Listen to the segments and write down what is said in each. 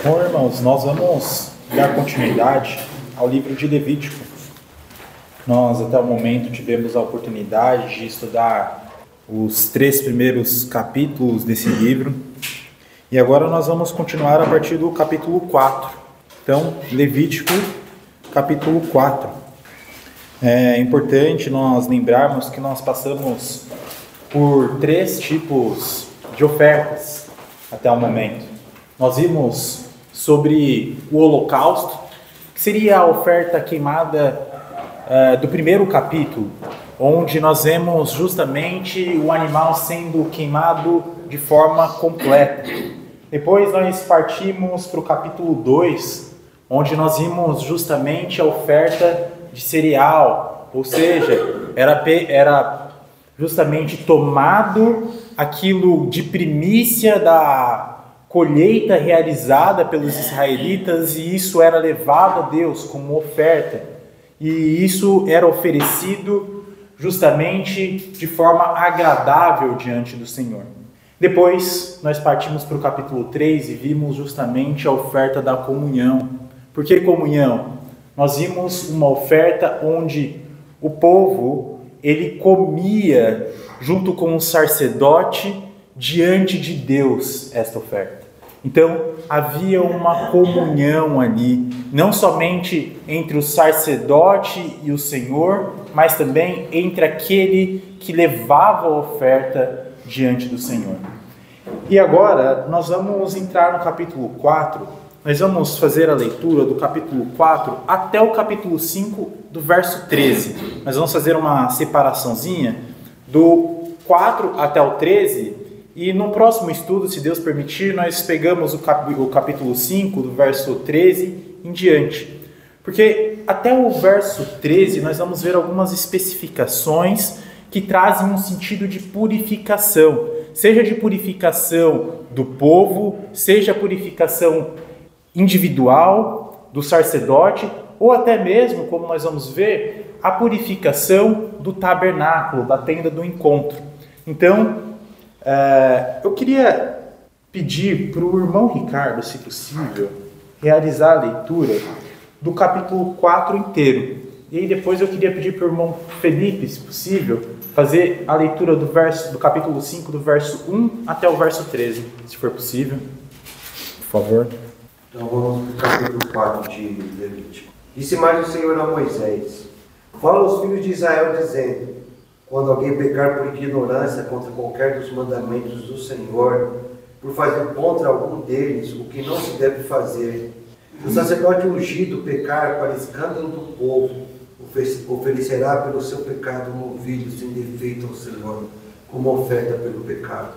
Bom, irmãos, nós vamos dar continuidade ao livro de Levítico. Nós, até o momento, tivemos a oportunidade de estudar os 3 primeiros capítulos desse livro. E agora nós vamos continuar a partir do capítulo 4. Então, Levítico, capítulo 4. É importante nós lembrarmos que nós passamos por 3 tipos de ofertas até o momento. Nós vimos sobre o holocausto, que seria a oferta queimada do primeiro capítulo, onde nós vemos justamente o animal sendo queimado de forma completa. Depois nós partimos para o capítulo 2, onde nós vimos justamente a oferta de cereal, ou seja, era justamente tomado aquilo de primícia da colheita realizada pelos israelitas, e isso era levado a Deus como oferta, e isso era oferecido justamente de forma agradável diante do Senhor. Depois nós partimos para o capítulo 3 e vimos justamente a oferta da comunhão. Por que comunhão? Nós vimos uma oferta onde o povo ele comia junto com o sacerdote diante de Deus esta oferta. Então havia uma comunhão ali, não somente entre o sacerdote e o Senhor, mas também entre aquele que levava a oferta diante do Senhor. E agora nós vamos entrar no capítulo 4, nós vamos fazer a leitura do capítulo 4 até o capítulo 5, do verso 13. Nós vamos fazer uma separaçãozinha do 4 até o 13, e no próximo estudo, se Deus permitir, nós pegamos o capítulo 5, do verso 13 em diante. Porque até o verso 13 nós vamos ver algumas especificações que trazem um sentido de purificação, seja de purificação do povo, seja purificação individual do sacerdote, ou até mesmo, como nós vamos ver, a purificação do tabernáculo, da tenda do encontro. Então, eu queria pedir para o irmão Ricardo, se possível, realizar a leitura do capítulo 4 inteiro. E aí depois eu queria pedir para o irmão Felipe, se possível, fazer a leitura do capítulo 5, do verso 1 até o verso 13, se for possível. Por favor. Então vamos para o capítulo 4 de Levítico. Disse mais o Senhor a Moisés: fala aos filhos de Israel, dizendo: quando alguém pecar por ignorância contra qualquer dos mandamentos do Senhor, por fazer contra algum deles o que não se deve fazer, se o sacerdote ungido pecar para escândalo do povo, oferecerá pelo seu pecado um novilho sem defeito ao Senhor, como oferta pelo pecado.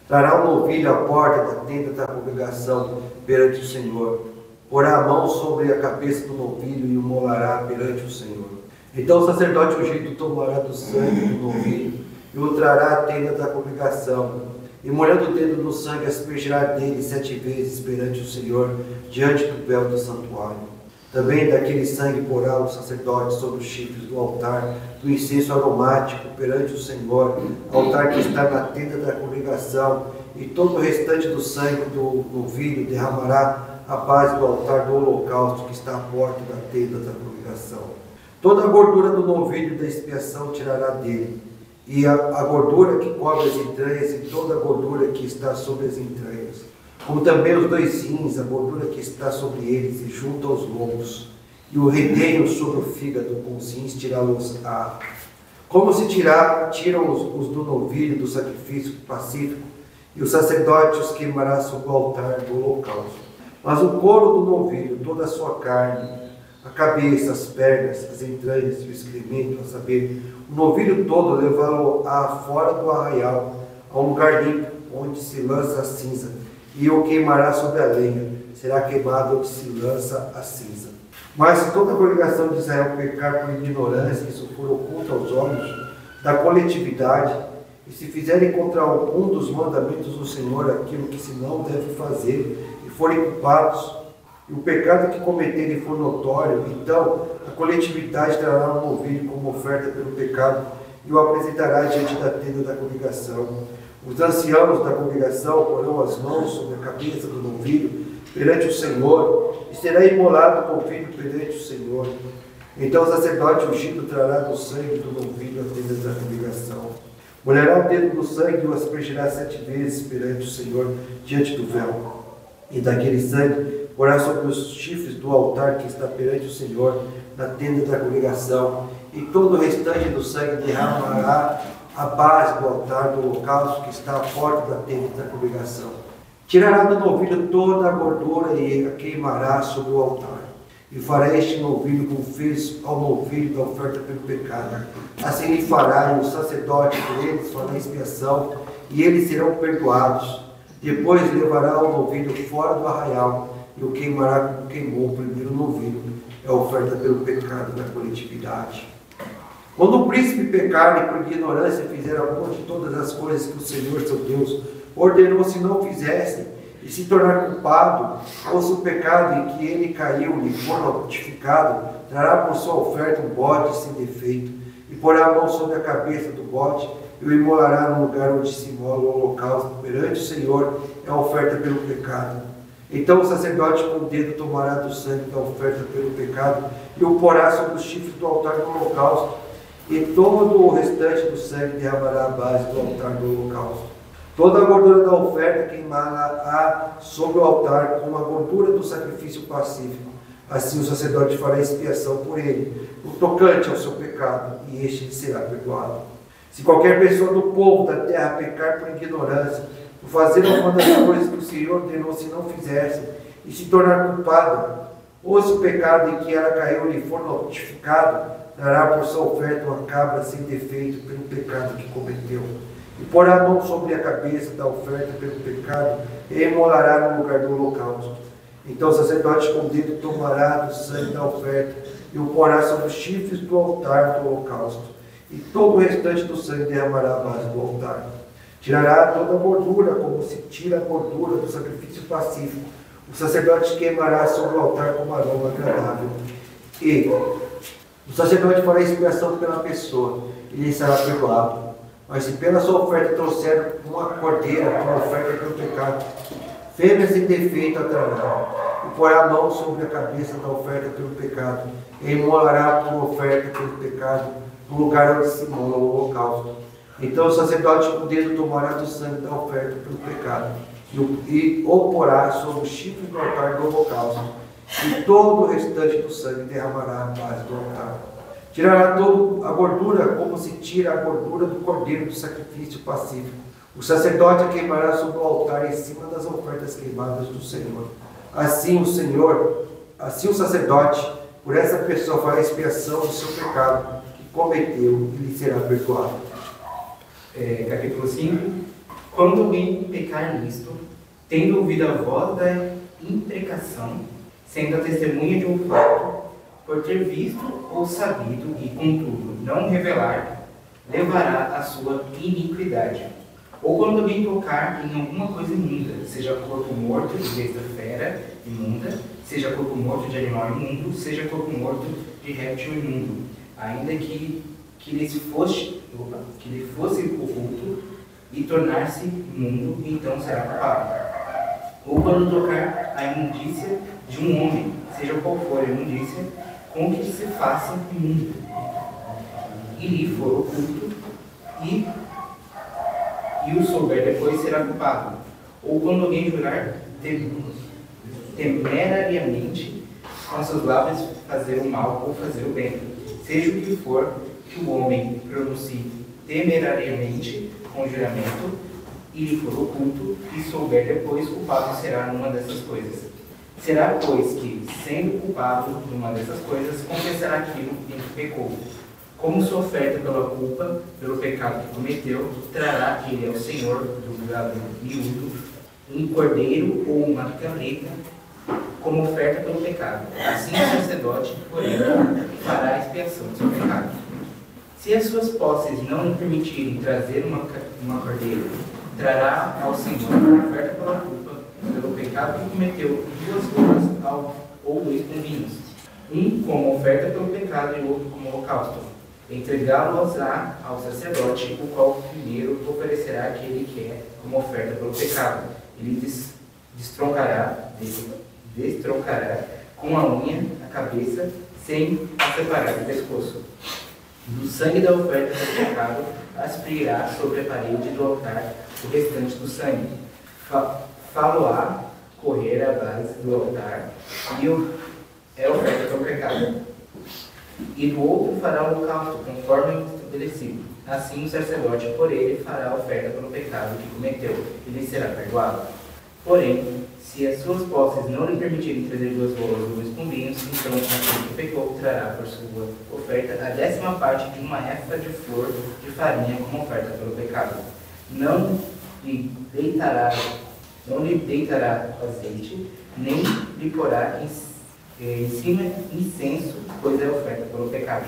Trará um novilho à porta da tenda da congregação perante o Senhor, porá a mão sobre a cabeça do novilho e o molará perante o Senhor. Então o sacerdote ungido tomará do sangue do novilho e o trará à tenda da congregação, e molhando o dedo no sangue, aspergirá dele 7 vezes perante o Senhor, diante do véu do santuário. Também daquele sangue porá o sacerdote sobre os chifres do altar do incenso aromático perante o Senhor, altar que está na tenda da congregação, e todo o restante do sangue do novilho derramará à base do altar do holocausto que está à porta da tenda da congregação. Toda a gordura do novilho da expiação tirará dele, e a gordura que cobre as entranhas, e toda a gordura que está sobre as entranhas, como também os 2 rins, a gordura que está sobre eles, e junto aos lombos, e o redenho sobre o fígado, com os rins tirá-los-á. Como se tiram os do novilho do sacrifício pacífico, e o sacerdote os queimará sobre o altar do holocausto. Mas o couro do novilho, toda a sua carne, a cabeça, as pernas, as entranhas e o excremento, a saber, o novilho todo, levá-lo-á fora do arraial, a um lugar limpo, onde se lança a cinza, e o queimará sobre a lenha, será queimado onde se lança a cinza. Mas se toda a congregação de Israel pecar por ignorância, isso for oculto aos olhos da coletividade, e se fizerem contra algum dos mandamentos do Senhor aquilo que se não deve fazer, e forem culpados, e o pecado que cometerem for notório, então a coletividade trará um novilho como oferta pelo pecado e o apresentará diante da tenda da congregação. Os anciãos da congregação porão as mãos sobre a cabeça do novilho perante o Senhor, e será imolado o novilho perante o Senhor. Então o sacerdote ungido trará do sangue do novilho a tenda da congregação. Molhará o dedo no sangue e o aspergirá 7 vezes perante o Senhor diante do véu. E daquele sangue porá sobre os chifres do altar que está perante o Senhor na tenda da congregação. E todo o restante do sangue derramará a base do altar do holocausto que está à porta da tenda da congregação. Tirará do novilho toda a gordura e a queimará sobre o altar. E fará este novilho como fez ao novilho da oferta pelo pecado. Assim lhe fará, e o sacerdote por eles fará expiação, e eles serão perdoados. Depois levará o novilho fora do arraial, e o queimará como queimou o primeiro novilho. É a oferta pelo pecado da coletividade. Quando o príncipe pecar e por ignorância fizer alguma de todas as coisas que o Senhor seu Deus ordenou se não fizessem, e se tornar culpado, ou se o pecado em que ele caiu lhe for notificado, trará por sua oferta um bode sem defeito, e porá a mão sobre a cabeça do bode, e o imolará no lugar onde se imola o holocausto perante o Senhor, é a oferta pelo pecado. Então o sacerdote com o dedo tomará do sangue da oferta pelo pecado, e o porá sobre os chifres do altar do holocausto, e todo o restante do sangue derramará a base do altar do holocausto. Toda a gordura da oferta queimará sobre o altar com a gordura do sacrifício pacífico. Assim o sacerdote fará expiação por ele, no tocante ao seu pecado, e este lhe será perdoado. Se qualquer pessoa do povo da terra pecar por ignorância, por fazer alguma das coisas que o Senhor ordenou se não fizesse, e se tornar culpada, ou se o pecado em que ela caiu lhe for notificado, dará por sua oferta uma cabra sem defeito pelo pecado que cometeu. E porá a mão sobre a cabeça da oferta pelo pecado, e imolará no lugar do holocausto. Então o sacerdote com o dedo tomará do sangue da oferta, e o porá sobre os chifres do altar do holocausto. E todo o restante do sangue derramará a base do altar. Tirará toda a gordura, como se tira a gordura do sacrifício pacífico. O sacerdote queimará sobre o altar com aroma agradável. E o sacerdote fará expiação pela pessoa, e lhe será perdoado. Mas se pela sua oferta trouxer uma cordeira, uma oferta pelo pecado, fêmea sem defeito a trará, e porá a mão sobre a cabeça da oferta pelo pecado, e imolará por oferta pelo pecado, no lugar onde se imola o holocausto. Então o sacerdote com o dedo tomará do sangue da oferta pelo pecado, e o porá sobre o chifre do altar do holocausto, e todo o restante do sangue derramará a base do altar. Tirará toda a gordura, como se tira a gordura do cordeiro do sacrifício pacífico. O sacerdote a queimará sobre o altar em cima das ofertas queimadas do Senhor. Assim o sacerdote, por essa pessoa, fará expiação do seu pecado que cometeu, e lhe será perdoado. Capítulo 5. Quando alguém pecar nisto, tendo ouvido a voz da imprecação, sendo a testemunha de um fato, por ter visto ou sabido e, contudo, não revelar, levará a sua iniquidade. Ou quando alguém tocar em alguma coisa imunda, seja corpo morto de besta fera imunda, seja corpo morto de animal imundo, seja corpo morto de réptil imundo, ainda que lhe fosse oculto e tornar-se imundo, então será culpado. Ou quando tocar a imundícia de um homem, seja qual for a imundícia, com que se faça imundo, e lhe for oculto, e o souber depois será culpado. Ou quando alguém jurar temerariamente com seus lábios fazer o mal ou fazer o bem, seja o que for que o homem pronuncie temerariamente com juramento, e lhe for oculto, e souber depois, culpado será numa dessas coisas. Será, pois, que, sendo culpado numa dessas coisas, confessará aquilo em que pecou. Como sua oferta pela culpa, pelo pecado que cometeu, trará ele ao Senhor do gado miúdo, um cordeiro ou uma cabrita, como oferta pelo pecado. Assim o sacerdote, porém, fará a expiação do seu pecado. Se as suas posses não lhe permitirem trazer uma cordeira, trará ao Senhor uma oferta pela culpa, pelo pecado que cometeu, 2 bolas ou 2 pombinhos, um como oferta pelo pecado e outro como holocausto. Entregá-los-á ao sacerdote, o qual primeiro oferecerá aquele que é como oferta pelo pecado. Ele destroncará destroncará com a unha a cabeça sem a separar do pescoço. Do sangue da oferta do pecado aspirirá sobre a parede do altar o restante do sangue. Falo-á correr à base do altar e é oferta pelo pecado. E do outro fará o holocausto, conforme o estabelecido. Assim o sacerdote por ele fará a oferta pelo pecado que cometeu, e lhe será perdoado. Porém, se as suas posses não lhe permitirem trazer 2 rolas ou 2 pombinhos, então aquele que pecou trará por sua oferta a 10ª parte de uma éfa de flor de farinha como oferta pelo pecado. Não lhe deitará azeite, nem lhe porá em cima incenso, pois é oferta pelo pecado.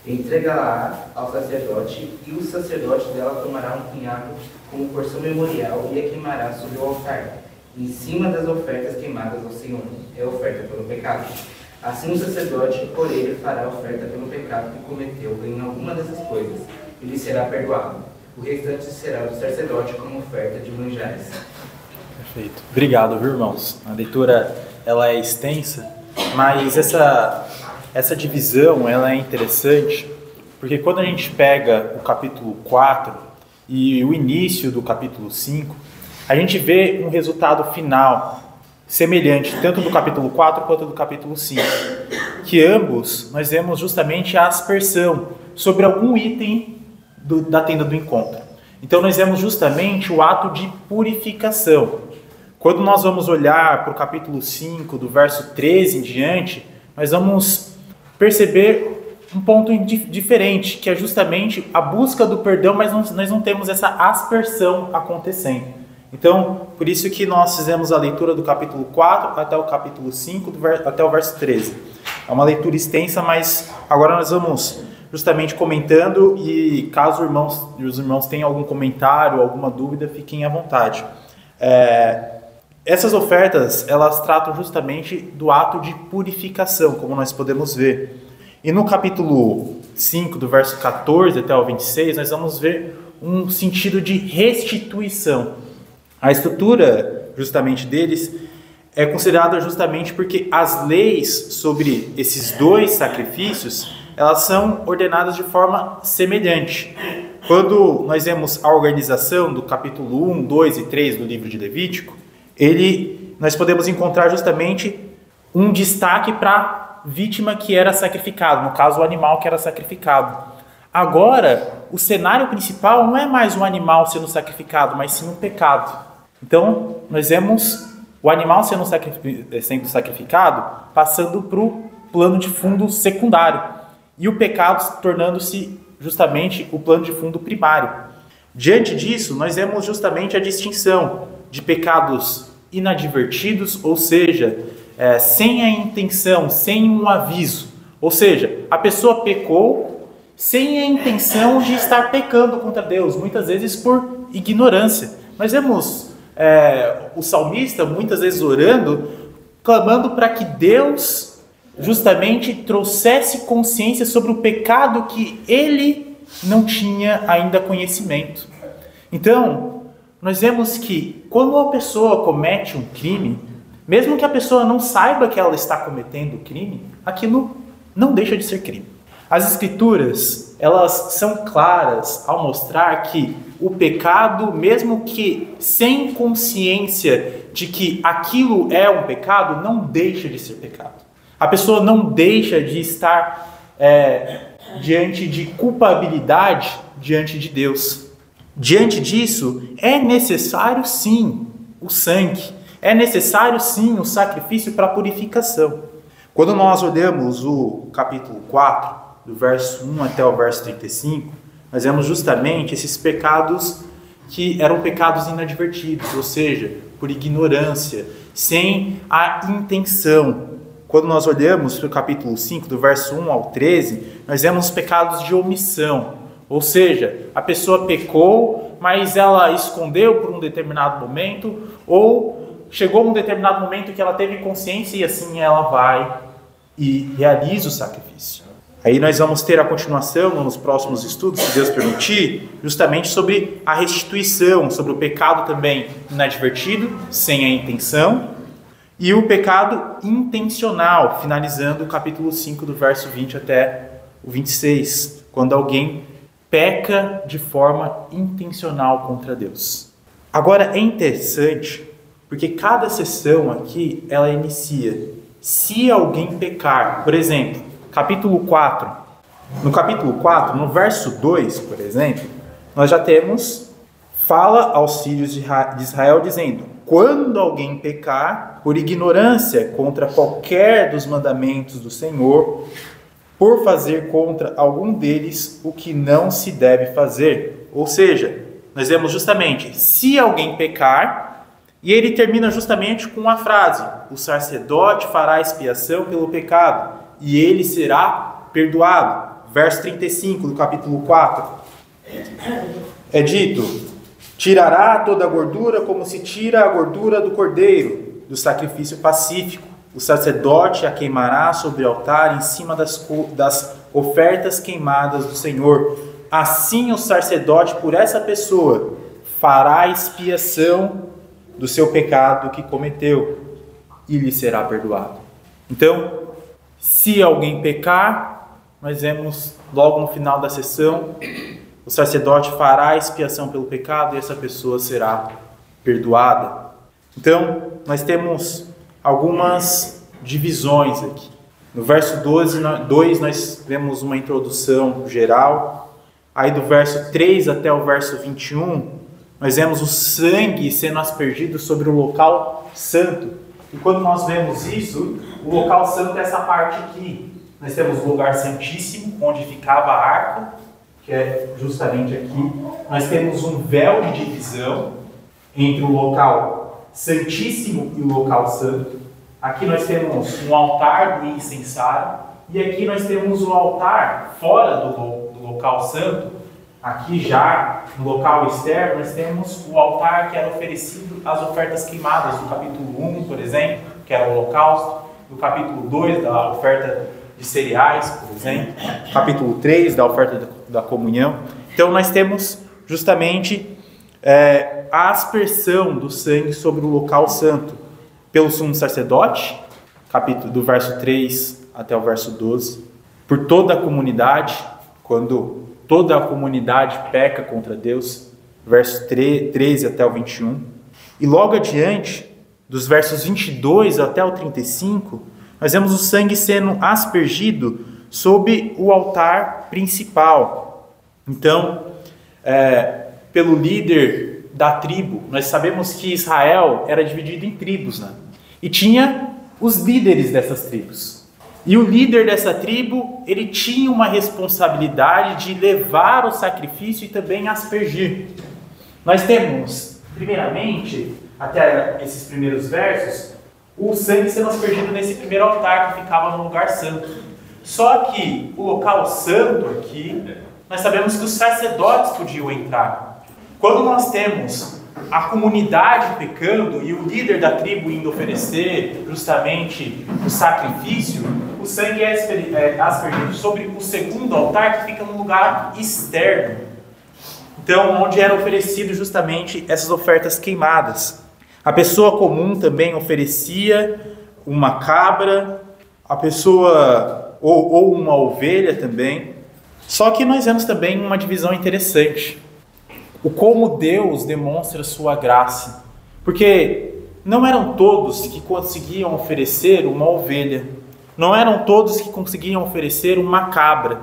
Entrega-la ao sacerdote, e o sacerdote dela tomará um punhado como porção memorial e a queimará sobre o altar, em cima das ofertas queimadas ao Senhor. É oferta pelo pecado. Assim o sacerdote por ele fará a oferta pelo pecado que cometeu em alguma dessas coisas. Ele será perdoado. O restante será do sacerdote como oferta de manjares. Perfeito. Obrigado, viu, irmãos? A leitura ela é extensa, mas essa divisão ela é interessante, porque quando a gente pega o capítulo 4 e o início do capítulo 5, a gente vê um resultado final semelhante, tanto do capítulo 4 quanto do capítulo 5, que ambos nós vemos justamente a aspersão sobre algum item da tenda do encontro. Então nós vemos justamente o ato de purificação. Quando nós vamos olhar para o capítulo 5, do verso 13 em diante, nós vamos perceber um ponto diferente, que é justamente a busca do perdão, mas nós não temos essa aspersão acontecendo. Então, por isso que nós fizemos a leitura do capítulo 4 até o capítulo 5, até o verso 13. É uma leitura extensa, mas agora nós vamos justamente comentando, e caso os irmãos tenham algum comentário, alguma dúvida, fiquem à vontade. Essas ofertas, elas tratam justamente do ato de purificação, como nós podemos ver. E no capítulo 5, do verso 14 até o 26, nós vamos ver um sentido de restituição. A estrutura, justamente, deles é considerada justamente porque as leis sobre esses 2 sacrifícios, elas são ordenadas de forma semelhante. Quando nós vemos a organização do capítulo 1, 2 e 3 do livro de Levítico, nós podemos encontrar justamente um destaque para a vítima que era sacrificada, no caso o animal que era sacrificado. Agora, o cenário principal não é mais um animal sendo sacrificado, mas sim um pecado. Então, nós vemos o animal sendo sacrificado passando para o plano de fundo secundário e o pecado tornando-se justamente o plano de fundo primário. Diante disso, nós vemos justamente a distinção de pecados inadvertidos, ou seja, sem a intenção, sem um aviso. Ou seja, a pessoa pecou sem a intenção de estar pecando contra Deus, muitas vezes por ignorância. Nós vemos o salmista muitas vezes orando, clamando para que Deus justamente trouxesse consciência sobre o pecado que ele não tinha ainda conhecimento. Então, nós vemos que quando a pessoa comete um crime, mesmo que a pessoa não saiba que ela está cometendo o crime, aquilo não deixa de ser crime. As Escrituras, elas são claras ao mostrar que o pecado, mesmo que sem consciência de que aquilo é um pecado, não deixa de ser pecado. A pessoa não deixa de estar diante de culpabilidade diante de Deus. Diante disso, é necessário sim o sangue, é necessário sim o sacrifício para a purificação. Quando nós olhamos o capítulo 4, do verso 1 até o verso 35, nós vemos justamente esses pecados que eram pecados inadvertidos, ou seja, por ignorância, sem a intenção. Quando nós olhamos para o capítulo 5, do verso 1 ao 13, nós vemos pecados de omissão, ou seja, a pessoa pecou, mas ela escondeu por um determinado momento, ou chegou um determinado momento que ela teve consciência e assim ela vai e realiza o sacrifício. Aí nós vamos ter a continuação nos próximos estudos, se Deus permitir, justamente sobre a restituição, sobre o pecado também inadvertido, sem a intenção, E o pecado intencional, finalizando o capítulo 5, do verso 20 até o 26, quando alguém peca de forma intencional contra Deus. Agora é interessante, porque cada sessão aqui, ela inicia: se alguém pecar. Por exemplo, capítulo 4. No capítulo 4, no verso 2, por exemplo, nós já temos: fala aos filhos de Israel dizendo: quando alguém pecar por ignorância contra qualquer dos mandamentos do Senhor, por fazer contra algum deles o que não se deve fazer. Ou seja, nós vemos justamente: se alguém pecar, e ele termina justamente com a frase: o sacerdote fará expiação pelo pecado, e ele será perdoado. Verso 35 do capítulo 4. É dito: tirará toda a gordura como se tira a gordura do cordeiro, do sacrifício pacífico. O sacerdote a queimará sobre o altar em cima das ofertas queimadas do Senhor. Assim o sacerdote, por essa pessoa, fará expiação do seu pecado que cometeu, e lhe será perdoado. Então, se alguém pecar, nós vemos logo no final da sessão: o sacerdote fará expiação pelo pecado e essa pessoa será perdoada. Então, nós temos algumas divisões aqui. No verso 2 nós vemos uma introdução geral. Aí do verso 3 até o verso 21, nós vemos o sangue sendo aspergido sobre o local santo. E quando nós vemos isso, o local santo é essa parte aqui. Nós temos o lugar santíssimo, onde ficava a arca, que é justamente aqui. Nós temos um véu de divisão entre o local santíssimo e o local santo. Aqui nós temos um altar do incensário, e aqui nós temos o altar fora do local santo. Aqui já no local externo nós temos o altar que era oferecido às ofertas queimadas, do capítulo 1, por exemplo, que era o holocausto, do capítulo 2, da oferta de cereais, por exemplo, capítulo 3, da oferta da comunhão. Então nós temos justamente a aspersão do sangue sobre o local santo pelo sumo sacerdote, capítulo do verso 3 até o verso 12, por toda a comunidade, quando toda a comunidade peca contra Deus, verso 13 até o 21, e logo adiante, dos versos 22 até o 35, nós vemos o sangue sendo aspergido sobre o altar principal. Então, pelo líder da tribo, nós sabemos que Israel era dividido em tribos, né? E tinha os líderes dessas tribos. E o líder dessa tribo, ele tinha uma responsabilidade de levar o sacrifício e também aspergir. Nós temos, primeiramente, até esses primeiros versos, o sangue sendo aspergido nesse primeiro altar que ficava no lugar santo. Só que o local santo aqui, nós sabemos que os sacerdotes podiam entrar. Quando nós temos a comunidade pecando e o líder da tribo indo oferecer justamente o sacrifício, o sangue é aspergido sobre o segundo altar que fica no lugar externo. Então, onde era oferecido justamente essas ofertas queimadas. A pessoa comum também oferecia uma cabra, a pessoa ou uma ovelha também. Só que nós vemos também uma divisão interessante. O como Deus demonstra sua graça. Porque não eram todos que conseguiam oferecer uma ovelha. Não eram todos que conseguiam oferecer uma cabra.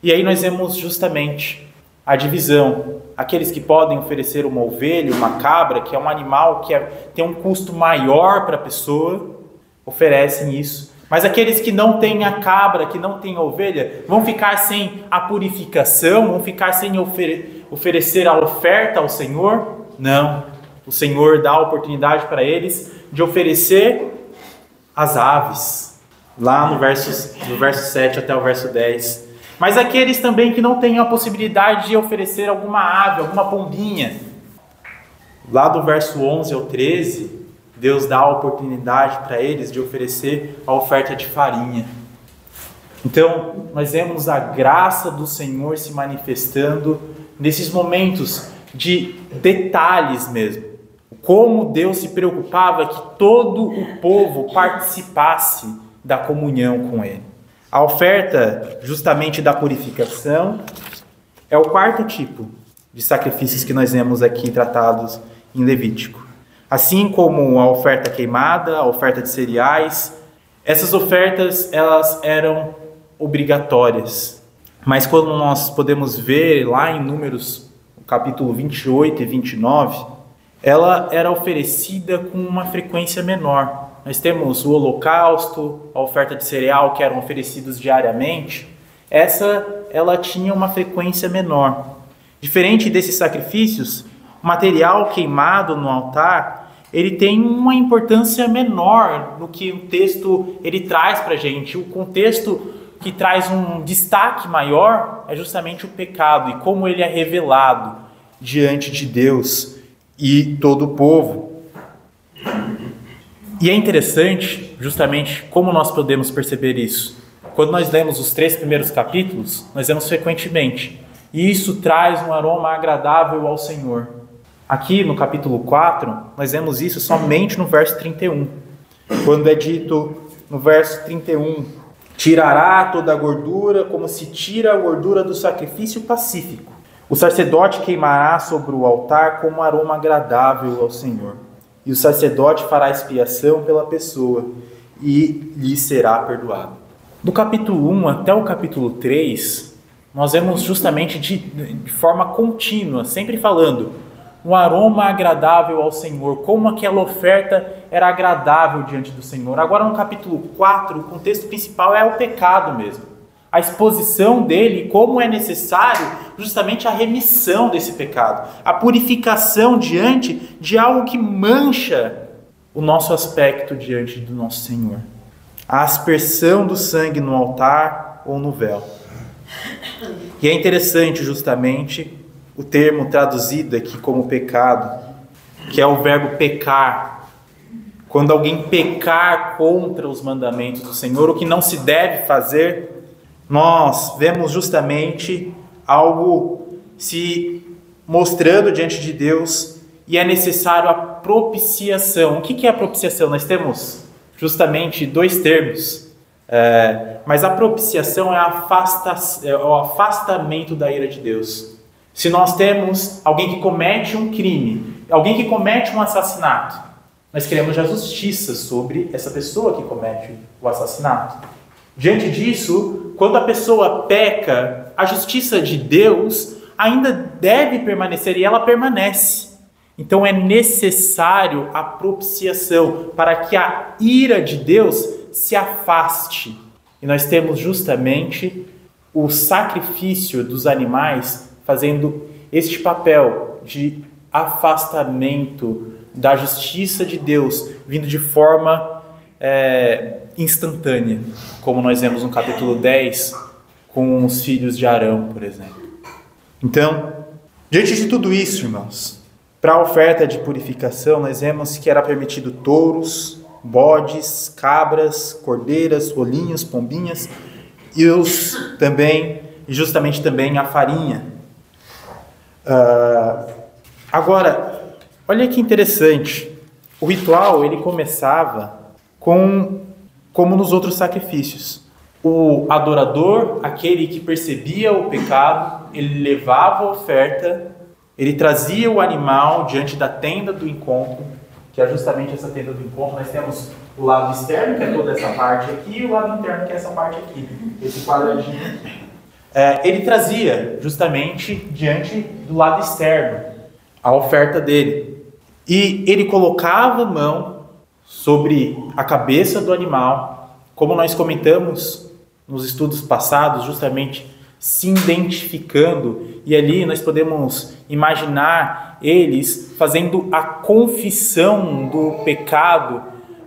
E aí nós vemos justamente a divisão. Aqueles que podem oferecer uma ovelha, uma cabra, que é um animal que tem um custo maior para a pessoa, oferecem isso. Mas aqueles que não têm a cabra, que não têm a ovelha, vão ficar sem a purificação, vão ficar sem oferecer a oferta ao Senhor? Não. O Senhor dá a oportunidade para eles de oferecer as aves, lá no verso 7 até o verso 10. Mas aqueles também que não têm a possibilidade de oferecer alguma ave, alguma pombinha, lá do verso 11 ao 13, Deus dá a oportunidade para eles de oferecer a oferta de farinha. Então, nós vemos a graça do Senhor se manifestando nesses momentos de detalhes mesmo. Como Deus se preocupava que todo o povo participasse da comunhão com Ele. A oferta justamente da purificação é o quarto tipo de sacrifícios que nós vemos aqui tratados em Levítico. Assim como a oferta queimada, a oferta de cereais, essas ofertas elas eram obrigatórias. Mas quando nós podemos ver lá em Números, capítulo 28 e 29, ela era oferecida com uma frequência menor. Nós temos o holocausto, a oferta de cereal que eram oferecidos diariamente. Ela tinha uma frequência menor. Diferente desses sacrifícios, o material queimado no altar, ele tem uma importância menor no que o texto ele traz para a gente. O contexto que traz um destaque maior é justamente o pecado e como ele é revelado diante de Deus e todo o povo. E é interessante, justamente, como nós podemos perceber isso. Quando nós lemos os 3 primeiros capítulos, nós vemos frequentemente. E isso traz um aroma agradável ao Senhor. Aqui no capítulo 4, nós vemos isso somente no verso 31. Quando é dito no verso 31, tirará toda a gordura como se tira a gordura do sacrifício pacífico. O sacerdote queimará sobre o altar como aroma agradável ao Senhor. E o sacerdote fará expiação pela pessoa e lhe será perdoado. Do capítulo 1 até o capítulo 3, nós vemos justamente de forma contínua, sempre falando, um aroma agradável ao Senhor, como aquela oferta era agradável diante do Senhor. Agora no capítulo 4, o contexto principal é o pecado mesmo. A exposição dele, como é necessário justamente a remissão desse pecado, a purificação diante de algo que mancha o nosso aspecto diante do nosso Senhor. A aspersão do sangue no altar ou no véu. E é interessante justamente o termo traduzido aqui como pecado, que é o verbo pecar. Quando alguém pecar contra os mandamentos do Senhor, o que não se deve fazer, nós vemos justamente algo se mostrando diante de Deus e é necessário a propiciação. O que é a propiciação? Nós temos justamente 2 termos, mas a propiciação é o afastamento da ira de Deus. Se nós temos alguém que comete um crime, alguém que comete um assassinato, nós queremos a justiça sobre essa pessoa que comete o assassinato. Diante disso, quando a pessoa peca, a justiça de Deus ainda deve permanecer e ela permanece. Então é necessário a propiciação para que a ira de Deus se afaste. E nós temos justamente o sacrifício dos animais fazendo este papel de afastamento da justiça de Deus, vindo de forma instantânea, como nós vemos no capítulo 10 com os filhos de Arão, por exemplo. Então, diante de tudo isso, irmãos, para a oferta de purificação, nós vemos que era permitido touros, bodes, cabras, cordeiras, rolinhos, pombinhas e justamente também a farinha. Agora, olha que interessante, o ritual ele começava como nos outros sacrifícios. O adorador, aquele que percebia o pecado, ele levava a oferta, ele trazia o animal diante da tenda do encontro, que é justamente essa tenda do encontro. Nós temos o lado externo, que é toda essa parte aqui, e o lado interno, que é essa parte aqui, esse quadradinho aqui. Ele trazia justamente diante do lado externo a oferta dele. E ele colocava a mão sobre a cabeça do animal, como nós comentamos nos estudos passados, justamente se identificando, e ali nós podemos imaginar eles fazendo a confissão do pecado,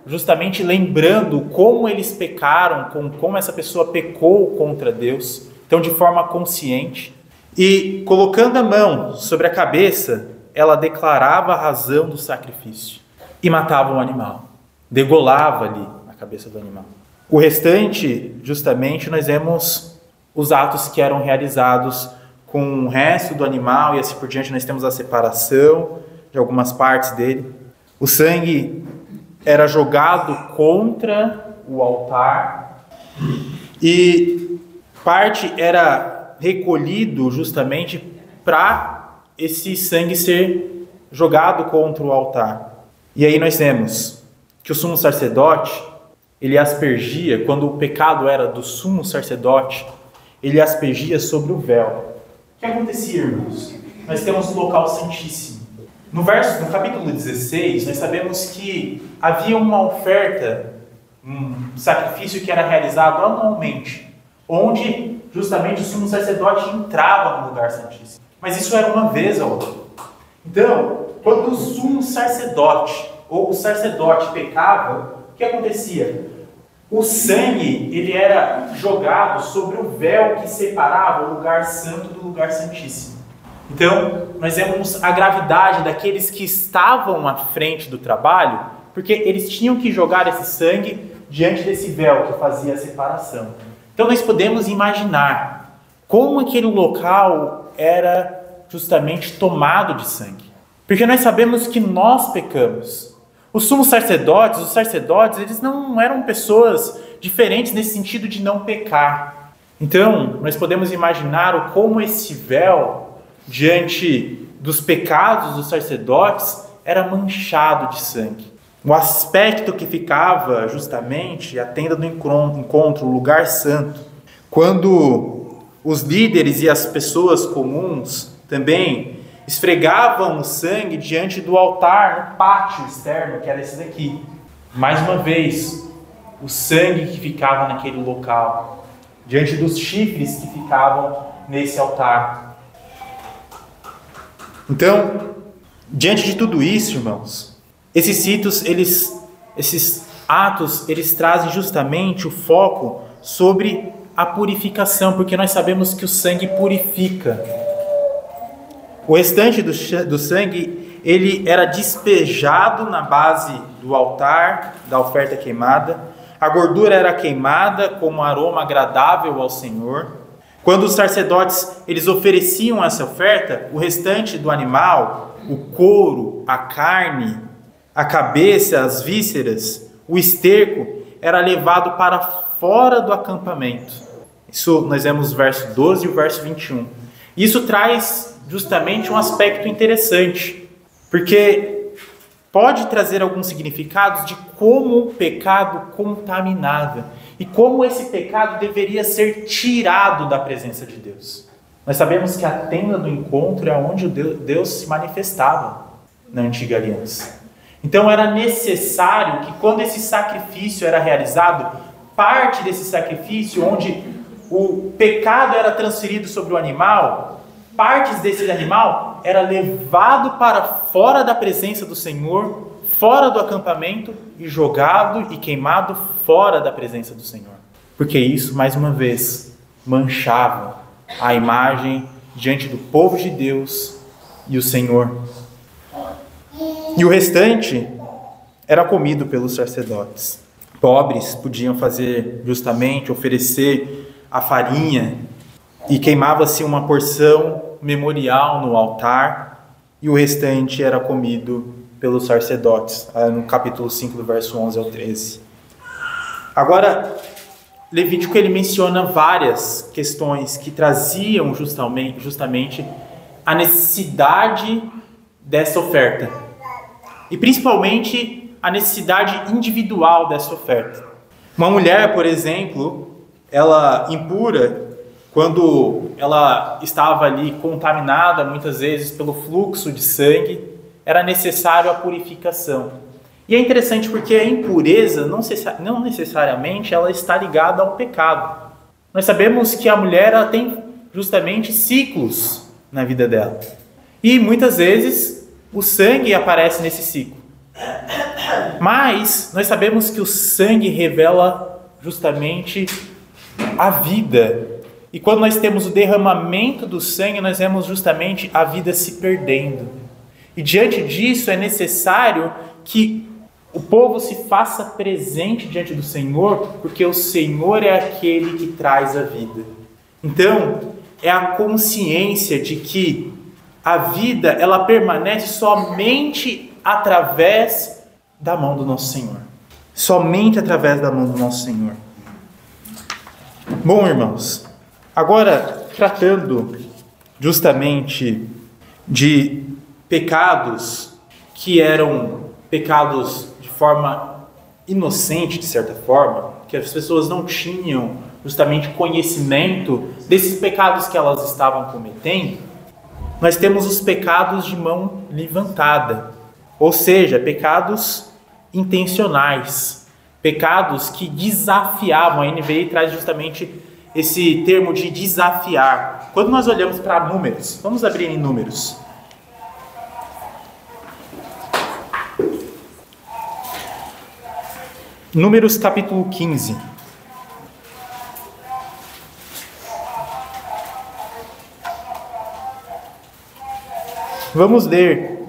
justamente lembrando como eles pecaram, como essa pessoa pecou contra Deus, então de forma consciente, e colocando a mão sobre a cabeça, ela declarava a razão do sacrifício e matava o animal, degolava ali a cabeça do animal. O restante, justamente, nós vemos os atos que eram realizados com o resto do animal e assim por diante. Nós temos a separação de algumas partes dele. O sangue era jogado contra o altar e parte era recolhido justamente para esse sangue ser jogado contra o altar. E aí nós temos que o sumo sacerdote, ele aspergia, quando o pecado era do sumo sacerdote, ele aspergia sobre o véu. O que acontecia, irmãos? Nós temos o local santíssimo. No capítulo 16, nós sabemos que havia uma oferta, um sacrifício que era realizado anualmente, onde justamente o sumo sacerdote entrava no lugar santíssimo. Mas isso era uma vez ao ano. Então, quando o sumo sacerdote ou o sacerdote pecava, o que acontecia? O sangue, ele era jogado sobre o véu que separava o lugar santo do lugar santíssimo. Então, nós vemos a gravidade daqueles que estavam à frente do trabalho, porque eles tinham que jogar esse sangue diante desse véu que fazia a separação. Então, nós podemos imaginar como aquele local era justamente tomado de sangue. Porque nós sabemos que nós pecamos. Os sumos sacerdotes, eles não eram pessoas diferentes nesse sentido de não pecar. Então, nós podemos imaginar como esse véu, diante dos pecados dos sacerdotes, era manchado de sangue. O aspecto que ficava justamente a tenda do encontro, o lugar santo. Quando os líderes e as pessoas comuns também esfregavam o sangue diante do altar, no pátio externo, que era esse daqui. Mais uma vez, o sangue que ficava naquele local, diante dos chifres que ficavam nesse altar. Então, diante de tudo isso, irmãos, esses atos, eles trazem justamente o foco sobre a purificação, porque nós sabemos que o sangue purifica. O restante do sangue, ele era despejado na base do altar da oferta queimada. A gordura era queimada como aroma agradável ao Senhor. Quando os sacerdotes eles ofereciam essa oferta, o restante do animal, o couro, a carne, a cabeça, as vísceras, o esterco, era levado para fora do acampamento. Isso nós vemos o verso 12 e o verso 21. Isso traz justamente um aspecto interessante, porque pode trazer alguns significados de como o pecado contaminava e como esse pecado deveria ser tirado da presença de Deus. Nós sabemos que a tenda do encontro é onde Deus se manifestava na antiga aliança. Então era necessário que quando esse sacrifício era realizado, parte desse sacrifício onde o pecado era transferido sobre o animal, partes desse animal era levado para fora da presença do Senhor, fora do acampamento e jogado e queimado fora da presença do Senhor. Porque isso, mais uma vez, manchava a imagem diante do povo de Deus e o Senhor. E o restante era comido pelos sacerdotes. Pobres podiam fazer justamente, oferecer a farinha e queimava-se uma porção memorial no altar e o restante era comido pelos sacerdotes, no capítulo 5, do verso 11 ao 13. Agora, Levítico ele menciona várias questões que traziam justamente a necessidade dessa oferta. E principalmente a necessidade individual dessa oferta. Uma mulher, por exemplo, ela impura, quando ela estava ali contaminada muitas vezes pelo fluxo de sangue, era necessário a purificação. E é interessante porque a impureza não necessariamente ela está ligada ao pecado. Nós sabemos que a mulher ela tem justamente ciclos na vida dela. E muitas vezes o sangue aparece nesse ciclo. Mas nós sabemos que o sangue revela justamente a vida. E quando nós temos o derramamento do sangue, nós vemos justamente a vida se perdendo. E diante disso é necessário que o povo se faça presente diante do Senhor, porque o Senhor é aquele que traz a vida. Então, é a consciência de que a vida ela permanece somente através da mão do nosso Senhor. Somente através da mão do nosso Senhor. Bom, irmãos, agora tratando justamente de pecados que eram pecados de forma inocente, de certa forma, que as pessoas não tinham justamente conhecimento desses pecados que elas estavam cometendo, nós temos os pecados de mão levantada, ou seja, pecados intencionais, pecados que desafiavam. A NVI traz justamente esse termo de desafiar. Quando nós olhamos para Números, vamos abrir em Números. Números capítulo 15. Vamos ler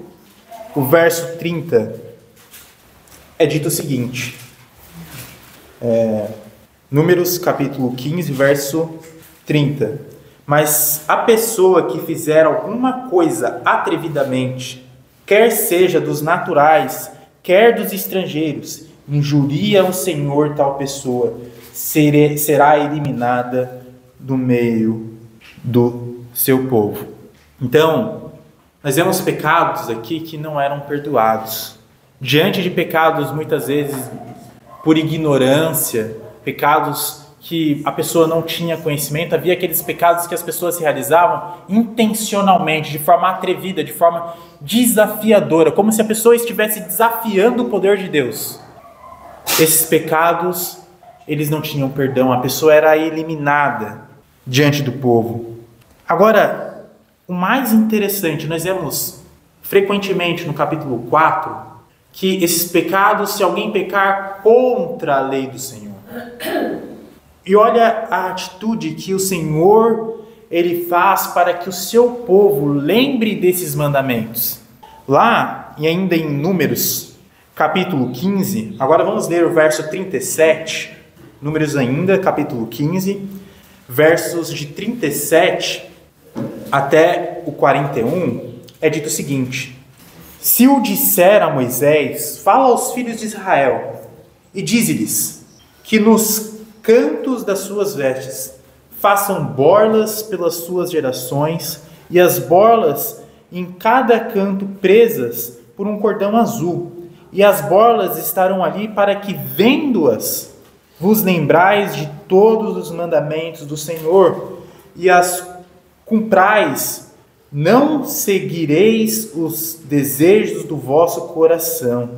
o verso 30. É dito o seguinte. Números capítulo 15, verso 30. Mas a pessoa que fizer alguma coisa atrevidamente, quer seja dos naturais, quer dos estrangeiros, injuria o Senhor tal pessoa, será eliminada do meio do seu povo. Então, nós vemos pecados aqui que não eram perdoados. Diante de pecados, muitas vezes, por ignorância, pecados que a pessoa não tinha conhecimento, havia aqueles pecados que as pessoas realizavam intencionalmente, de forma atrevida, de forma desafiadora, como se a pessoa estivesse desafiando o poder de Deus. Esses pecados, eles não tinham perdão, a pessoa era eliminada diante do povo. Agora, o mais interessante, nós vemos frequentemente no capítulo 4, que esses pecados, se alguém pecar contra a lei do Senhor. E olha a atitude que o Senhor, ele faz para que o seu povo lembre desses mandamentos. Lá, e ainda em Números, capítulo 15, agora vamos ler o verso 37, Números ainda, capítulo 15, versos de 37 até o 41, é dito o seguinte: se o disser a Moisés, fala aos filhos de Israel, e dize-lhes que nos cantos das suas vestes façam borlas pelas suas gerações, e as borlas em cada canto presas por um cordão azul, e as borlas estarão ali para que, vendo-as, vos lembrais de todos os mandamentos do Senhor, e as cumprais. Não seguireis os desejos do vosso coração,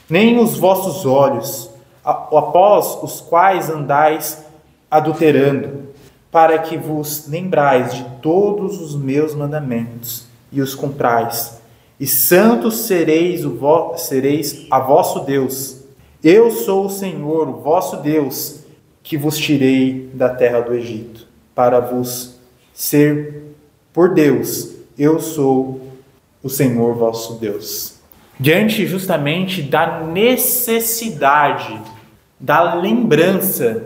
nem os vossos olhos, após os quais andais adulterando, para que vos lembrais de todos os meus mandamentos e os cumprais. E santos sereis a vosso Deus. Eu sou o Senhor, o vosso Deus, que vos tirei da terra do Egito, para vos ser por Deus. Eu sou o Senhor vosso Deus. Diante justamente da necessidade, da lembrança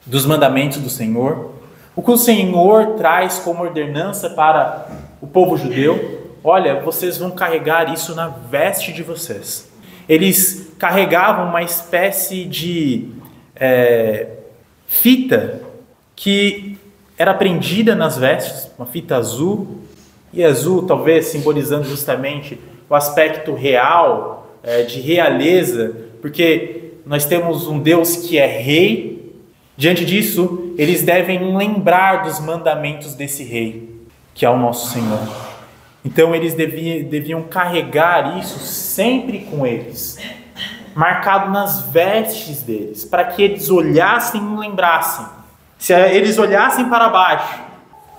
dos mandamentos do Senhor, o que o Senhor traz como ordenança para o povo judeu: olha, vocês vão carregar isso na veste de vocês. Eles carregavam uma espécie de fita que era prendida nas vestes, uma fita azul, e azul talvez simbolizando justamente o aspecto real, de realeza, porque nós temos um Deus que é rei. Diante disso, eles devem lembrar dos mandamentos desse rei, que é o nosso Senhor. Então eles deviam carregar isso sempre com eles, marcado nas vestes deles, para que eles olhassem e lembrassem. Se eles olhassem para baixo,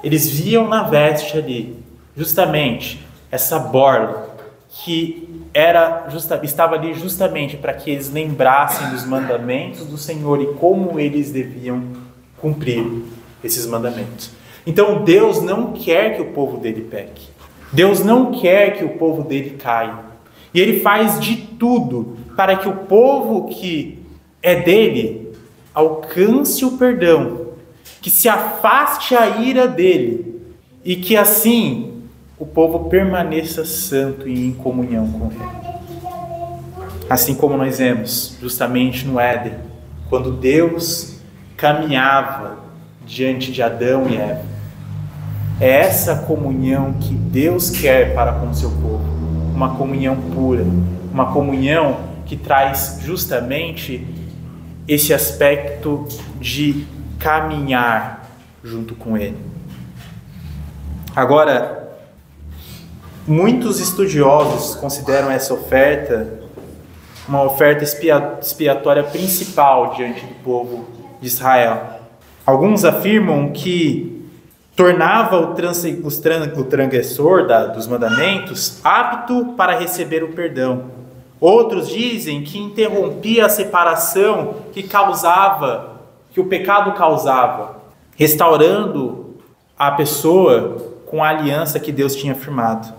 eles viam na veste ali justamente essa borla que estava ali justamente para que eles lembrassem dos mandamentos do Senhor e como eles deviam cumprir esses mandamentos. Então Deus não quer que o povo dele peque. Deus não quer que o povo dele caia. E ele faz de tudo para que o povo que é dele alcance o perdão, que se afaste a ira dele, e que assim o povo permaneça santo e em comunhão com Ele. Assim como nós vemos justamente no Éden, quando Deus caminhava diante de Adão e Eva. É essa comunhão que Deus quer para com o seu povo, uma comunhão pura, uma comunhão que traz justamente esse aspecto de caminhar junto com Ele. Agora, muitos estudiosos consideram essa oferta uma oferta expiatória principal diante do povo de Israel. Alguns afirmam que tornava o transgressor dos mandamentos apto para receber o perdão. Outros dizem que interrompia a separação que o pecado causava, restaurando a pessoa com a aliança que Deus tinha firmado.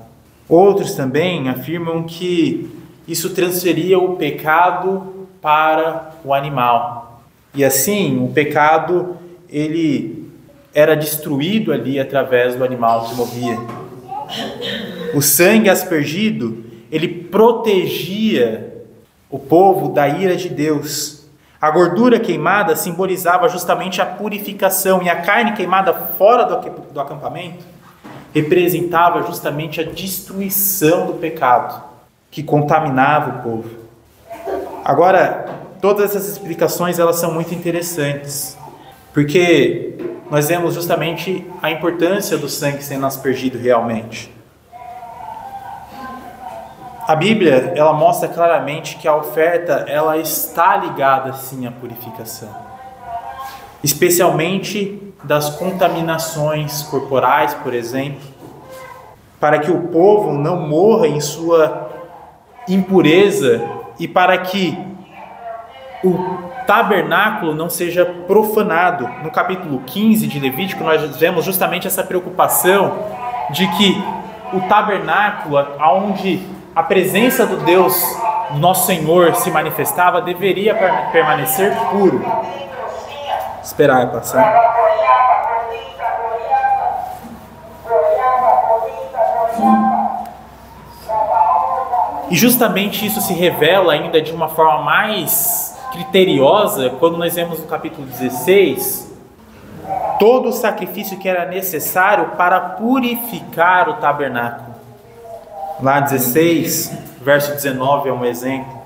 Outros também afirmam que isso transferia o pecado para o animal. E assim, o pecado ele era destruído ali através do animal que morria. O sangue aspergido, ele protegia o povo da ira de Deus. A gordura queimada simbolizava justamente a purificação, e a carne queimada fora do acampamento representava justamente a destruição do pecado que contaminava o povo. Agora, todas essas explicações elas são muito interessantes, porque nós vemos justamente a importância do sangue sendo aspergido realmente. A Bíblia, ela mostra claramente que a oferta, ela está ligada sim à purificação, especialmente das contaminações corporais, por exemplo, para que o povo não morra em sua impureza e para que o tabernáculo não seja profanado. No capítulo 15 de Levítico, nós vemos justamente essa preocupação de que o tabernáculo, onde a presença do Deus, do nosso Senhor, se manifestava, deveria permanecer puro. Esperar passar. E justamente isso se revela ainda de uma forma mais criteriosa quando nós vemos no capítulo 16 todo o sacrifício que era necessário para purificar o tabernáculo. Lá 16, verso 19 é um exemplo,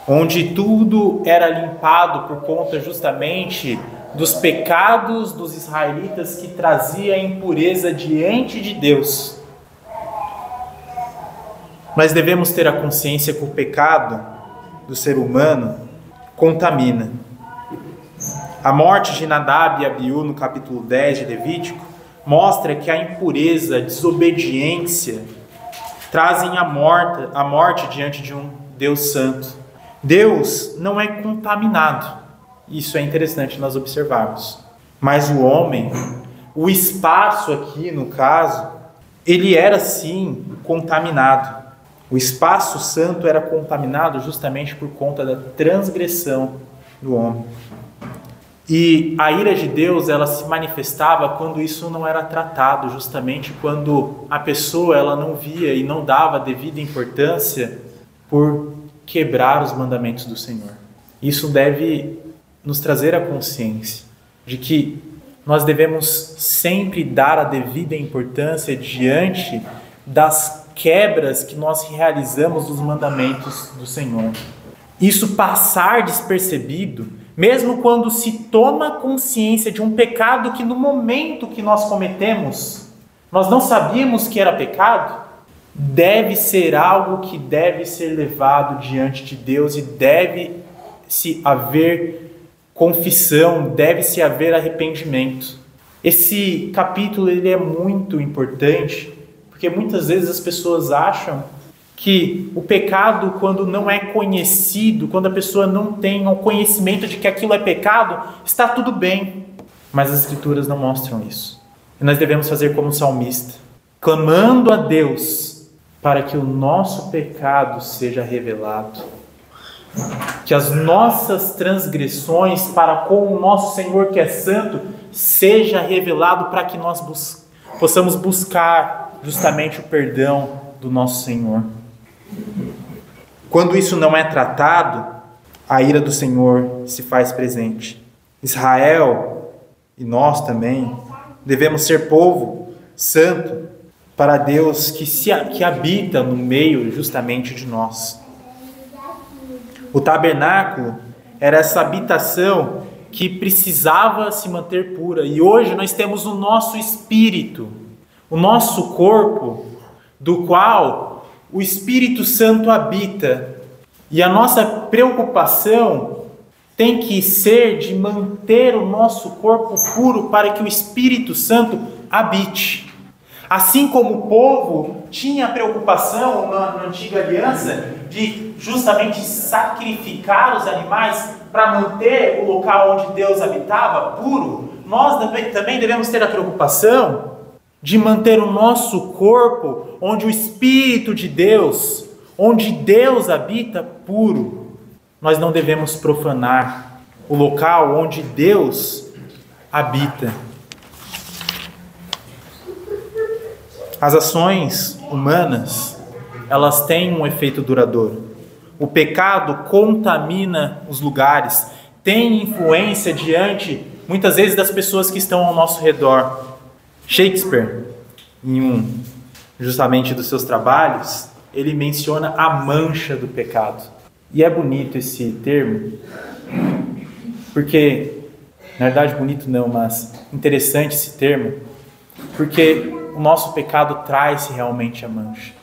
onde tudo era limpado por conta justamente dos pecados dos israelitas que trazia impureza diante de Deus. Nós devemos ter a consciência que o pecado do ser humano contamina. A morte de Nadab e Abiú no capítulo 10 de Levítico mostra que a impureza, a desobediência trazem a morte diante de um Deus santo. Deus não é contaminado. Isso é interessante nós observarmos. Mas o homem, o espaço aqui no caso, ele era sim contaminado. O espaço santo era contaminado justamente por conta da transgressão do homem. E a ira de Deus, ela se manifestava quando isso não era tratado, justamente quando a pessoa ela não via e não dava devida importância por quebrar os mandamentos do Senhor. Isso deve nos trazer a consciência de que nós devemos sempre dar a devida importância diante das quebras que nós realizamos dos mandamentos do Senhor. Isso passar despercebido, mesmo quando se toma consciência de um pecado que no momento que nós cometemos, nós não sabíamos que era pecado, deve ser algo que deve ser levado diante de Deus e deve-se haver confissão, deve-se haver arrependimento. Esse capítulo ele é muito importante, porque muitas vezes as pessoas acham que o pecado, quando não é conhecido, quando a pessoa não tem o conhecimento de que aquilo é pecado, está tudo bem. Mas as Escrituras não mostram isso. E nós devemos fazer como o salmista, clamando a Deus para que o nosso pecado seja revelado. Que as nossas transgressões para com o nosso Senhor que é santo seja revelado para que nós possamos buscar justamente o perdão do nosso Senhor. Quando isso não é tratado, a ira do Senhor se faz presente. Israel, e nós também, devemos ser povo santo para Deus que habita no meio justamente de nós. O tabernáculo era essa habitação que precisava se manter pura. E hoje nós temos o nosso espírito, o nosso corpo, do qual o Espírito Santo habita. E a nossa preocupação tem que ser de manter o nosso corpo puro para que o Espírito Santo habite. Assim como o povo tinha preocupação na antiga aliança de justamente sacrificar os animais para manter o local onde Deus habitava puro, nós também devemos ter a preocupação de manter o nosso corpo onde o Espírito de Deus, onde Deus habita, puro. Nós não devemos profanar o local onde Deus habita. As ações humanas, elas têm um efeito duradouro. O pecado contamina os lugares, tem influência diante, muitas vezes, das pessoas que estão ao nosso redor. Shakespeare, em justamente dos seus trabalhos, ele menciona a mancha do pecado. E é bonito esse termo, porque, na verdade bonito não, mas interessante esse termo, porque o nosso pecado traz realmente a mancha.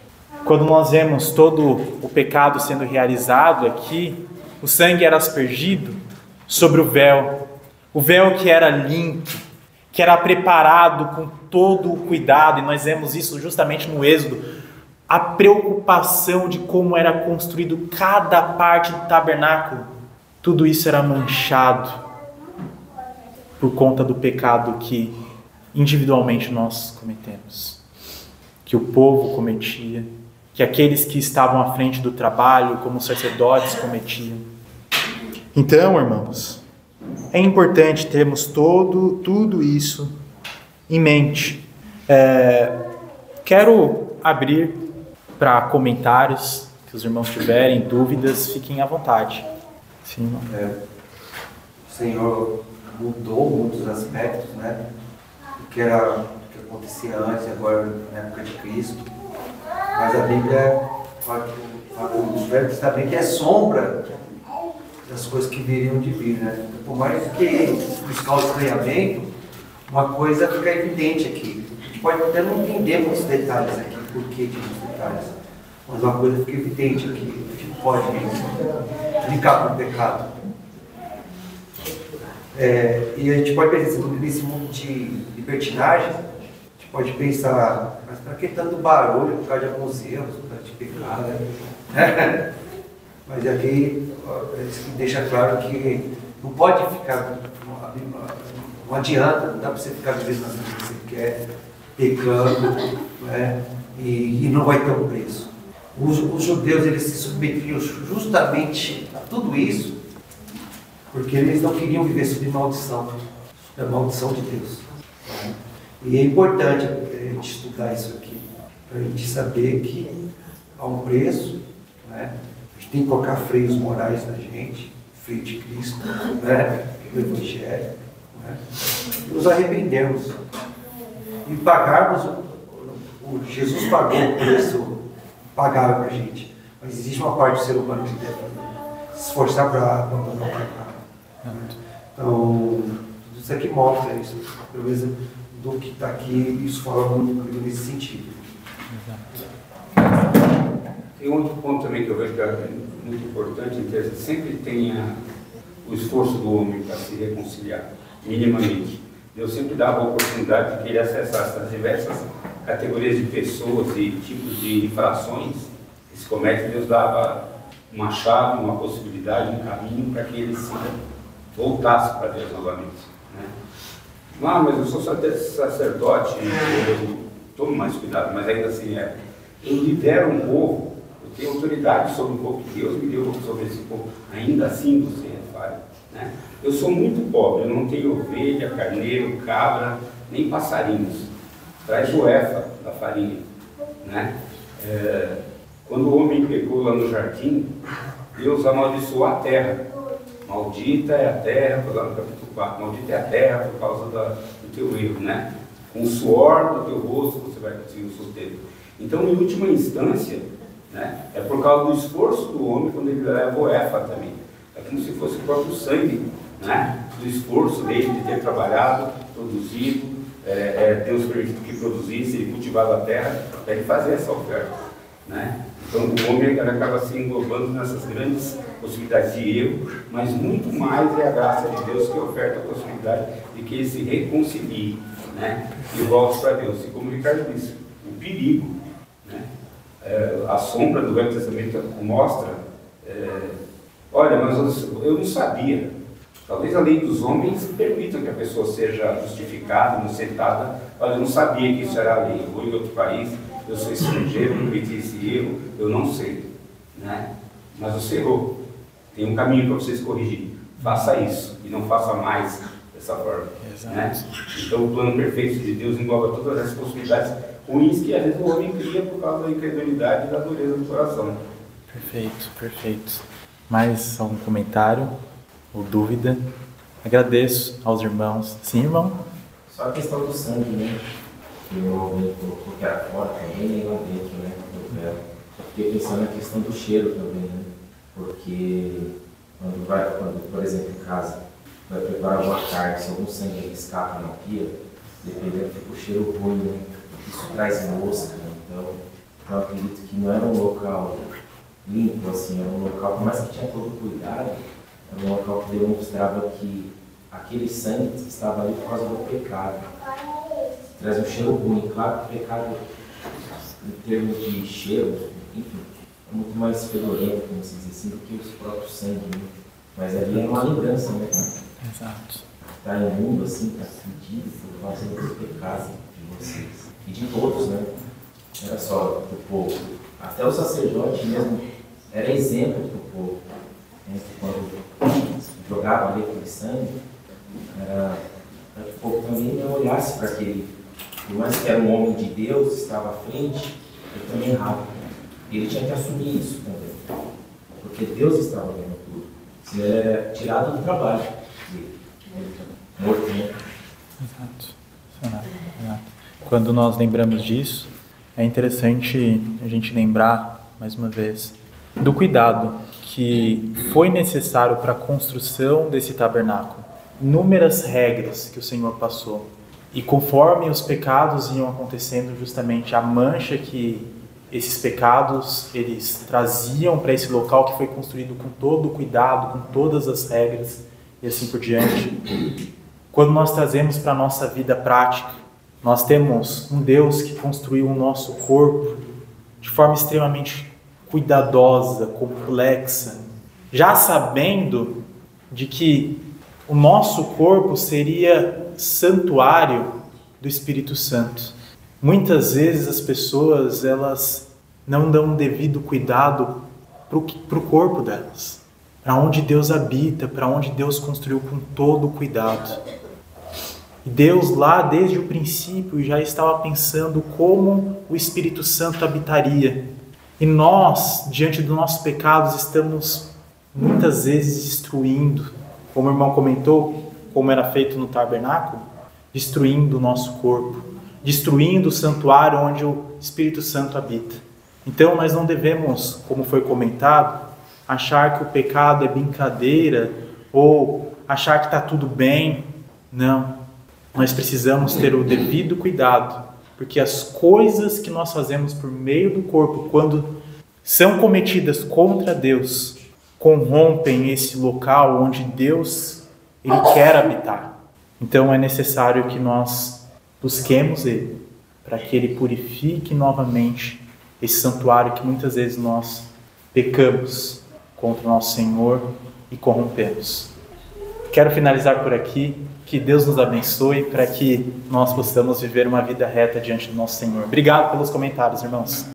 Quando nós vemos todo o pecado sendo realizado aqui, o sangue era aspergido sobre o véu que era limpo, que era preparado com todo o cuidado, e nós vemos isso justamente no Êxodo, a preocupação de como era construído cada parte do tabernáculo. Tudo isso era manchado por conta do pecado que individualmente nós cometemos, que o povo cometia, que aqueles que estavam à frente do trabalho, como os sacerdotes, cometiam. Então, irmãos, é importante termos tudo isso em mente. Quero abrir para comentários, que os irmãos tiverem dúvidas, fiquem à vontade. Sim, o Senhor mudou muitos aspectos, né? O que acontecia antes, agora na época de Cristo. Mas a Bíblia fala dos Velhos Testamentos que é sombra das coisas que viriam de vir, né? Por mais que buscar o estranhamento, uma coisa fica evidente aqui. A gente pode até não entender muitos detalhes aqui, por que de muitos detalhes, mas uma coisa fica evidente aqui. A gente pode linkar com o pecado. E a gente pode pensar nesse mundo de libertinagem, a gente pode pensar, mas para que tanto barulho por causa de alguns erros, por causa de pecado, né? Mas aqui deixa claro que não pode ficar, não adianta, não dá para você ficar vivendo na vida que você quer, pecando, né? E não vai ter um preço. Os judeus, eles se submetiam justamente a tudo isso, porque eles não queriam viver sob maldição, sob a maldição de Deus. E é importante a gente estudar isso aqui, para a gente saber que há um preço, né? A gente tem que colocar freios morais na gente, freio de Cristo, né? Do Evangelho, né? E nos arrependermos e pagarmos, Jesus pagou o preço, pagaram para a gente, mas existe uma parte do ser humano que deve se esforçar para abandonar o pecado. Então, isso aqui mostra isso, pelo menos do que está aqui, isso fala muito nesse sentido. Tem outro ponto também que eu vejo que é muito importante, interessante, sempre tenha o esforço do homem para se reconciliar, minimamente. Deus sempre dava a oportunidade de que ele acessasse as diversas categorias de pessoas e tipos de infrações que se cometem. Deus dava uma chave, uma possibilidade, um caminho para que ele se voltasse para Deus novamente, né? Mas eu sou sacerdote, eu tomo mais cuidado, mas ainda assim eu lidero um povo, eu tenho autoridade sobre o povo que Deus me deu sobre esse povo, ainda assim você é falho, né? Eu sou muito pobre, eu não tenho ovelha, carneiro, cabra, nem passarinhos. Traz o efa da farinha, né? Quando o homem pecou lá no jardim, Deus amaldiçoou a terra. Maldita é a terra, lá no capítulo 4, maldita é a terra por causa do teu erro, né? Com o suor do teu rosto você vai conseguir o sustento. Então, em última instância, né, é por causa do esforço do homem quando ele leva o Éfa também. É como se fosse o próprio sangue, né, do esforço dele de ter trabalhado, produzido, Deus permitiu que produzisse, ele cultivava a terra para ele fazer essa oferta, né? Então o homem acaba se englobando nessas grandes possibilidades de erro, mas muito mais é a graça de Deus que oferta a possibilidade de que ele se reconcilie, né, e volte para Deus. E como o Ricardo disse, o perigo, né, a sombra do Velho Testamento mostra, olha, mas eu não sabia. Talvez a lei dos homens permita que a pessoa seja justificada, inocentada. Olha, eu não sabia que isso era a lei. Eu vou em outro país, eu sou estrangeiro, cometi esse erro, eu não sei, né? Mas você errou. Tem um caminho para vocês corrigir. Faça isso e não faça mais dessa forma. Né? Então o plano perfeito de Deus engloba todas as possibilidades ruins que às vezes o homem cria por causa da incredulidade e da dureza do coração. Perfeito, perfeito. Mais algum comentário ou dúvida? Agradeço aos irmãos. Sim, irmão? Só a questão do sangue, né? Que o homem colocou que era fora também, nem lá dentro, né? Do véu. Eu fiquei pensando na questão do cheiro também, né? Porque quando, por exemplo, em casa, vai preparar alguma carne, se algum sangue escapa na pia, dependendo, fica o cheiro ruim, né? Isso traz mosca, né? Então eu acredito que não era um local limpo, assim, era um local, por mais que tinha todo cuidado, era um local que demonstrava que aquele sangue estava ali por causa do pecado. Traz um cheiro ruim. Claro que o pecado, em termos de cheiro, enfim, é muito mais fedorento, como se diz assim, do que os próprios sangue, né? Mas ali é uma lembrança, né? Exato. Está imundo, assim, está fedido por causa dos pecados de vocês. E de todos, né? Não era só do povo. Até o sacerdote mesmo era exemplo do povo. Né? Quando jogava ali aquele sangue, era para que o povo também olhasse para aquele. Por mais que era um homem de Deus, estava à frente, ele também errava. Ele tinha que assumir isso também. Porque Deus estava vendo tudo. Senão ele era tirado do trabalho dele. Morto, né? Exato. Quando nós lembramos disso, é interessante a gente lembrar, mais uma vez, do cuidado que foi necessário para a construção desse tabernáculo. Inúmeras regras que o Senhor passou. E conforme os pecados iam acontecendo, justamente a mancha que esses pecados eles traziam para esse local que foi construído com todo o cuidado, com todas as regras e assim por diante. Quando nós trazemos para a nossa vida prática, nós temos um Deus que construiu o nosso corpo de forma extremamente cuidadosa, complexa, já sabendo de que o nosso corpo seria santuário do Espírito Santo. Muitas vezes as pessoas elas não dão devido cuidado para o corpo delas, para onde Deus habita, para onde Deus construiu com todo o cuidado. E Deus lá desde o princípio já estava pensando como o Espírito Santo habitaria. E nós, diante dos nossos pecados, estamos muitas vezes destruindo, como o irmão comentou, como era feito no tabernáculo, destruindo o nosso corpo, destruindo o santuário onde o Espírito Santo habita. Então nós não devemos, como foi comentado, achar que o pecado é brincadeira ou achar que está tudo bem. Não. Nós precisamos ter o devido cuidado, porque as coisas que nós fazemos por meio do corpo, quando são cometidas contra Deus, corrompem esse local onde Deus ele quer habitar. Então é necessário que nós busquemos Ele, para que Ele purifique novamente esse santuário que muitas vezes nós pecamos contra o nosso Senhor e corrompemos. Quero finalizar por aqui. Que Deus nos abençoe para que nós possamos viver uma vida reta diante do nosso Senhor. Obrigado pelos comentários, irmãos.